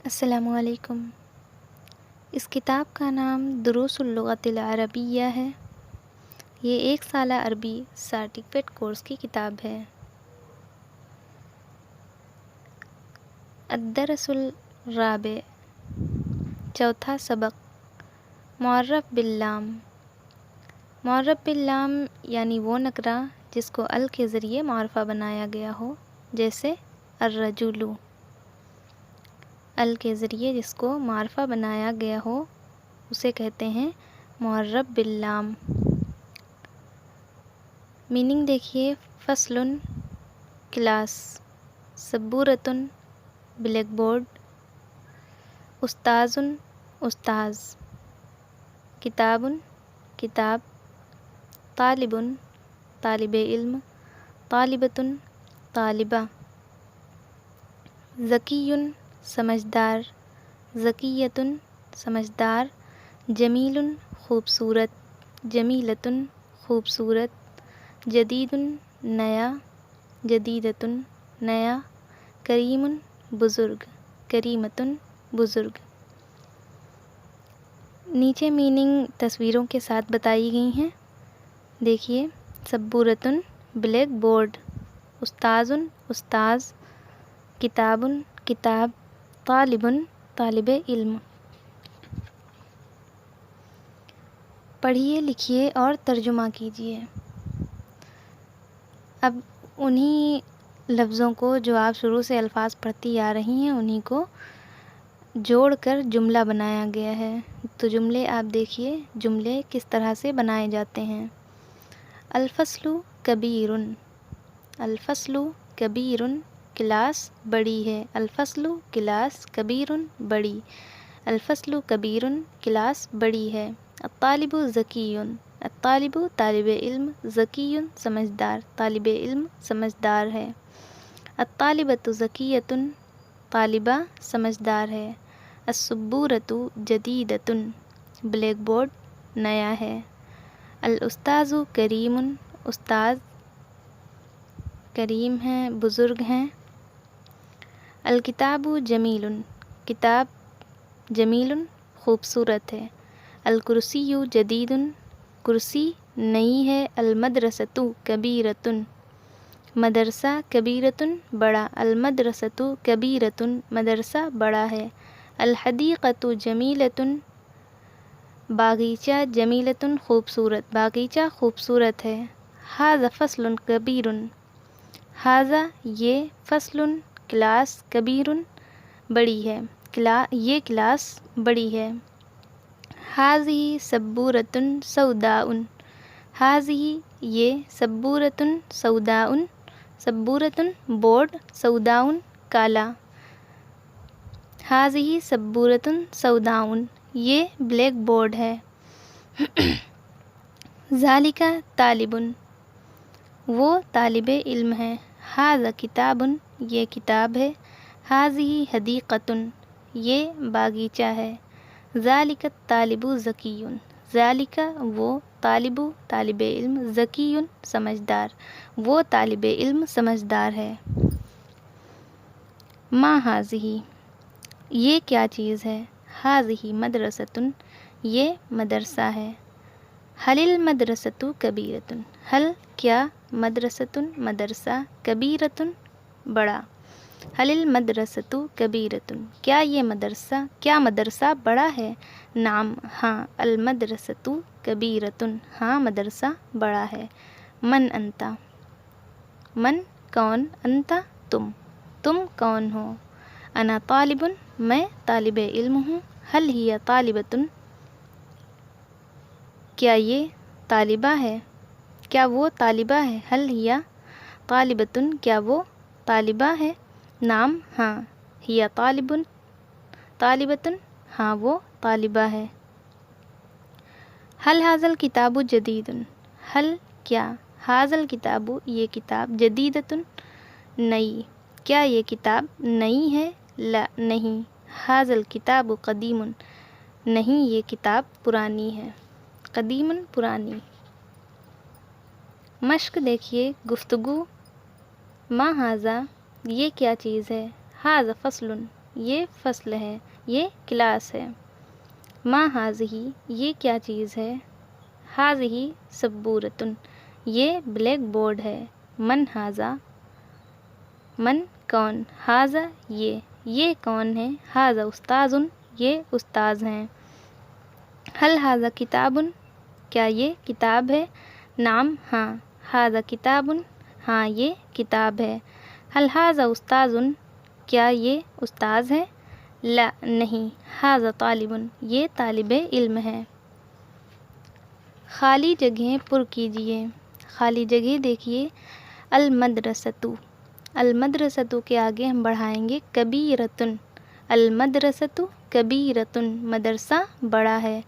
السلام علیکم۔ اس کتاب کا نام دروس اللغۃ العربیہ ہے۔ یہ 1 سالہ عربی سرٹیفکیٹ کورس کی کتاب ہے۔ الدرس الرابع، چوتھا سبق، معرف باللام۔ معرف باللام یعنی وہ نکرہ جس کو ال کے ذریعے معرفہ بنایا گیا ہو، جیسے الرجل۔ ال کے ذریعے جس کو معرفہ بنایا گیا ہو اسے کہتے ہیں معرف باللام۔ میننگ دیکھیے، فصل، کلاس، سبورۃ، بلیک بورڈ، استاذ، استاذ، کتاب، کتاب، طالب، طالب علم، طالبۃ، طالبہ، ذکی، سمجھدار، ذکیۃ، سمجھدار، جمیل، خوبصورت، جمیلۃ، خوبصورت، جدید، نیا، جدیدۃ، نیا، کریم، بزرگ، کریمۃ، بزرگ۔ نیچے میننگ تصویروں کے ساتھ بتائی گئی ہیں۔ دیکھیے، سبورۃ، بلیک بورڈ، استاذ، استاذ، کتاب، کتاب، طالب، طالب علم۔ پڑھیے، لکھیے اور ترجمہ کیجیے۔ اب انہی لفظوں کو جو آپ شروع سے الفاظ پڑھتی آ رہی ہیں انہی کو جوڑ کر جملہ بنایا گیا ہے۔ تو جملے آپ دیکھیے، جملے کس طرح سے بنائے جاتے ہیں۔ الفصل کبیر، الفصل کبیر، کلاس بڑی ہے۔ الفصل، کلاس، کبیر، بڑی۔ الفصل کبیر، کلاس بڑی ہے۔ الطالب ذکی، الطالب، طالب علم، ذکی، سمجھدار، طالب علم سمجھدار ہے۔ الطالبۃ ذکیۃ، طالبہ سمجھدار ہے۔ السبورۃ جدیدۃ، بلیک بورڈ نیا ہے۔ الاستاذ کریم، استاذ کریم ہیں، بزرگ ہیں۔ الکتاب جمیل، کتاب جمیل خوبصورت ہے۔ الکرسی جدید، کرسی نئی ہے۔ المدرسۃ کبیرۃ، مدرسہ کبیرۃ بڑا۔ المدرسۃ کبیرۃ، مدرسہ بڑا ہے۔ الحدیقۃ جمیلۃ، باغیچہ جمیلۃ خوبصورت، باغیچہ خوبصورت ہے۔ ھذا فصل کبیر، ھذا یہ، فصل کلاس، کبیر بڑی ہے، یہ کلاس بڑی ہے۔ ھذہ سبورۃ سوداء، ھذہ یہ، سبورۃ سوداء، سبورۃ بورڈ، سوداء کالا۔ ھذہ سبورۃ سوداء، یہ بلیک بورڈ ہے۔ ذالک طالب، وہ طالب علم ہے۔ ھذا کتاب، یہ کتاب ہے۔ ھذہ حدیقۃ، یہ باغیچہ ہے۔ ذالک الطالب ذکی، ذالک وہ طالب، طالب علم، ذکی سمجھدار، وہ طالب علم سمجھدار ہے۔ ما ھذہ، یہ کیا چیز ہے۔ ھذہ مدرسۃ، یہ مدرسہ ہے۔ ھل المدرسۃ کبیرۃ، ھل کیا، مدرسۃ مدرسہ، کبیرۃ بڑا۔ ھل المدرسۃ کبیرۃ، کیا یہ مدرسہ، کیا مدرسہ بڑا ہے۔ نعم، ہاں، المدرسۃ کبیرۃ، ہاں مدرسہ بڑا ہے۔ من انت، من کون، انت تم کون ہو۔ انا طالب، میں طالب علم ہوں۔ ھل ہی طالبۃ، کیا یہ طالبہ ہے، کیا وہ طالبہ ہے۔ ھل ہی طالبۃ، کیا وہ طالبہ ہے۔ نعم، ہاں، ہی طالبۃ، ہاں وہ طالبہ ہے۔ ھل ھذا الکتاب جدید، ھل کیا، ھذا الکتاب یہ کتاب، جدیدۃ نئی، کیا یہ کتاب نئی ہے۔ لا نہیں، ھذا الکتاب قدیم، نہیں یہ کتاب پرانی ہے۔ قدیم پرانی۔ مشق دیکھیے، گفتگو۔ ما ھذا، یہ کیا چیز ہے۔ ھذا فصل، یہ فصل ہے، یہ کلاس ہے۔ ما ہاذہی، یہ کیا چیز ہے؟ ہاذہی سبورتن، یہ بلیک بورڈ ہے۔ من ہاذا، من کون، ہاذا یہ کون ہے؟ ہاذا استاذن، یہ استاذ ہیں۔ حل ہاذا کتابن، کیا یہ کتاب ہے؟ نعم، ہاں، ہاذا کتابن، ہاں یہ کتاب ہے۔ حل ہاذا استاذن، کیا یہ استاذ ہے؟ لا، نہیں، ہاذا طالبن، یہ طالب علم ہے۔ خالی جگہیں پر کیجیے۔ خالی جگہ دیکھیے، المدرستو، المدرستو کے آگے ہم بڑھائیں گے کبیرتن، المدرستو کبیرتن، مدرسہ بڑا ہے۔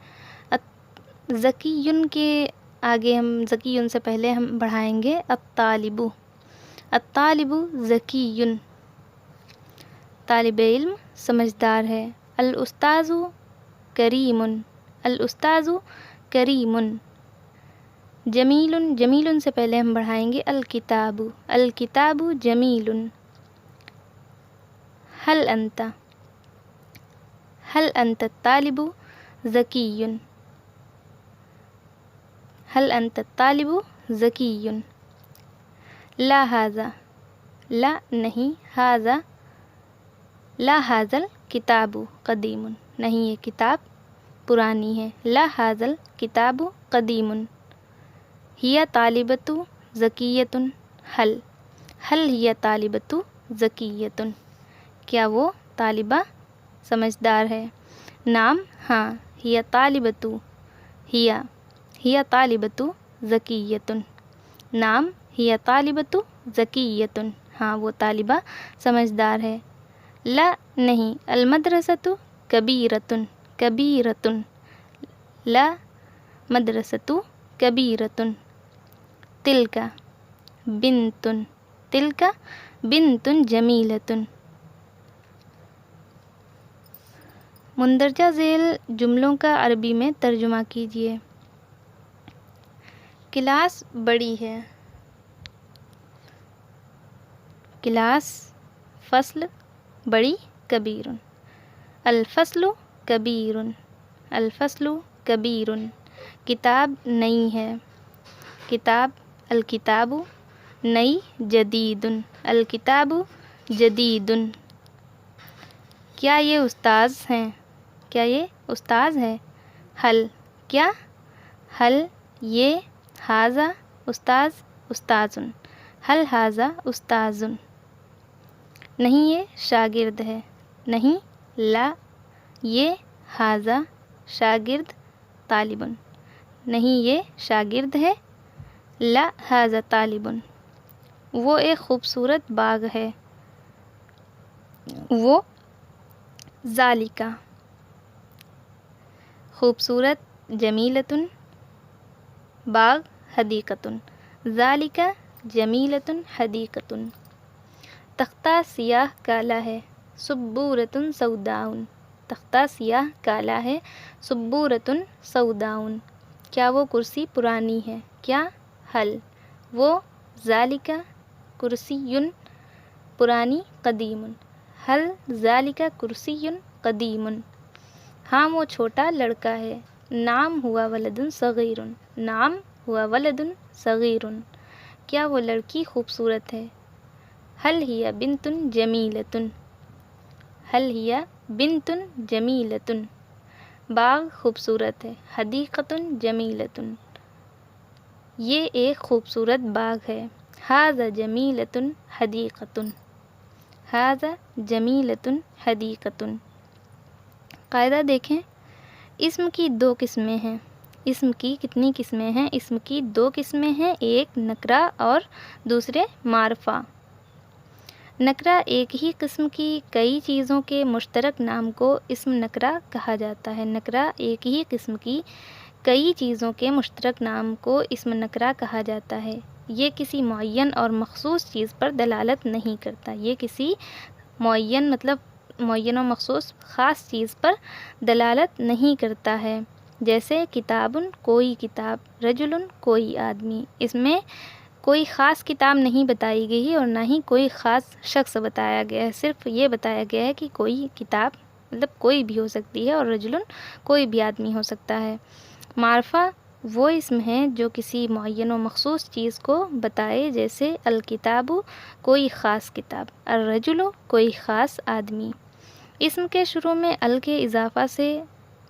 ذکیٌ کے آگے ہم ذکیٌ سے پہلے ہم بڑھائیں گے الطالب، الطالب ذکیٌ، طالب علم سمجھدار ہے۔ الاستاذ کریم، الاستاذ کریم۔ جمیل، جمیل سے پہلے ہم بڑھائیں گے الکتاب، الکتاب جمیل۔ حل انت، حل انت الطالب ذکی، حل انت الطالب ذکی۔ لا ہاذا، لا نہیں، ہاذا، لا ہاذا الکتاب قدیم، نہیں یہ کتاب پرانی ہے۔ لا ہاذا الکتاب قدیم۔ ہی طالبۃ ذکیۃ، حل، حل ہی طالبۃ ذکیۃ، کیا وہ طالبہ سمجھدار ہے؟ نعم، ہاں، ہی طالبۃ، ہی طالبۃ ذکیۃ، نعم، ہی طالبۃ ذکیۃ، ہاں وہ طالبہ سمجھدار ہے۔ لا نہیں، المدرسۃ کبیرۃ، کبیرۃ، لا مدرسۃ کبیرۃ۔ تلک بنت، تلک بنت جمیلۃ۔ مندرجہ ذیل جملوں کا عربی میں ترجمہ کیجیے۔ کلاس بڑی ہے، کلاس فصل بڑی کبیر، الفصل کبیر، الفصل کبیر۔ کتاب نئی ہے، کتاب الکتاب نئی، جدید، الکتاب جدید۔ کیا یہ استاذ ہیں؟ کیا یہ استاذ ہے؟ حل، کیا، حل یہ، ہاذا استاذ، استاذن، حل ہاذا استاذن۔ نہیں یہ شاگرد ہے، نہیں، لا یہ، ہاذا شاگرد، طالبن، نہیں یہ شاگرد ہے، لا ہاذا طالبن۔ وہ ایک خوبصورت باغ ہے، وہ، ذالک خوبصورت، جمیلۃ باغ، حدیقۃ، ذالک جمیلۃ حدیقۃ۔ تختہ سیاہ کالا ہے، سبورۃ سوداء، تختہ سیاہ کالا ہے، سبورۃ سوداء۔ کیا وہ کرسی پرانی ہے؟ کیا، حل وہ، ذالک کرسی پرانی، قدیم، حل ذالک کرسی قدیم۔ ہاں وہ چھوٹا لڑکا ہے، نعم ہوا ولد صغیر، نعم ہوا ولد صغیر۔ کیا وہ لڑکی خوبصورت ہے؟ حل ہی بنت جمیلۃ، حل ہی بنت جمیلۃ۔ باغ خوبصورت ہے، حدیقۃ جمیلۃ، یہ ایک خوبصورت باغ ہے۔ ھذا جمیلۃ حدیقۃ، ھذا جمیلۃ حدیقۃ۔ قاعدہ دیکھیں، اسم کی دو قسمیں ہیں، اسم کی کتنی قسمیں ہیں؟ اسم کی دو قسمیں ہیں، ایک نکرہ اور دوسرے معرفہ۔ نکرہ ایک ہی قسم کی کئی چیزوں کے مشترک نام کو اسم نکرہ کہا جاتا ہے، نکرہ ایک ہی قسم کی کئی چیزوں کے مشترک نام کو اسم نکرہ کہا جاتا ہے۔ یہ کسی معین اور مخصوص چیز پر دلالت نہیں کرتا، یہ کسی معین معین و مخصوص خاص چیز پر دلالت نہیں کرتا ہے۔ جیسے کتابن کوئی کتاب، رجلن کوئی آدمی، اس میں کوئی خاص کتاب نہیں بتائی گئی ہے اور نہ ہی کوئی خاص شخص بتایا گیا ہے، صرف یہ بتایا گیا ہے کہ کوئی کتاب مطلب کوئی بھی ہو سکتی ہے، اور رجلن کوئی بھی آدمی ہو سکتا ہے۔ معرفہ وہ اسم ہے جو کسی معین و مخصوص چیز کو بتائے، جیسے الکتاب کوئی خاص کتاب، الرجل کوئی خاص آدمی۔ اسم کے شروع میں ال کے اضافہ سے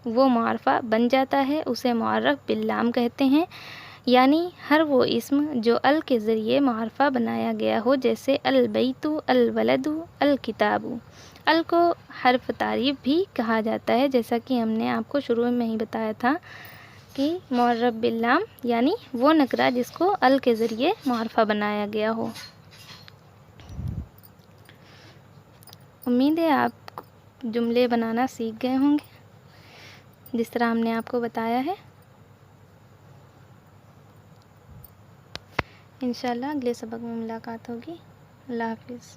وہ معرفہ بن جاتا ہے، اسے معرف باللام کہتے ہیں، یعنی ہر وہ اسم جو ال کے ذریعے معرفہ بنایا گیا ہو، جیسے البیت، الولد، الکتاب۔ ال کو حرف تعریف بھی کہا جاتا ہے، جیسا کہ ہم نے آپ کو شروع میں ہی بتایا تھا کہ معرف باللام یعنی وہ نکرہ جس کو ال کے ذریعے معرفہ بنایا گیا ہو۔ امید ہے آپ جملے بنانا سیکھ گئے ہوں گے جس طرح ہم نے آپ کو بتایا ہے۔ انشاءاللہ اگلے سبق میں ملاقات ہوگی۔ اللہ حافظ۔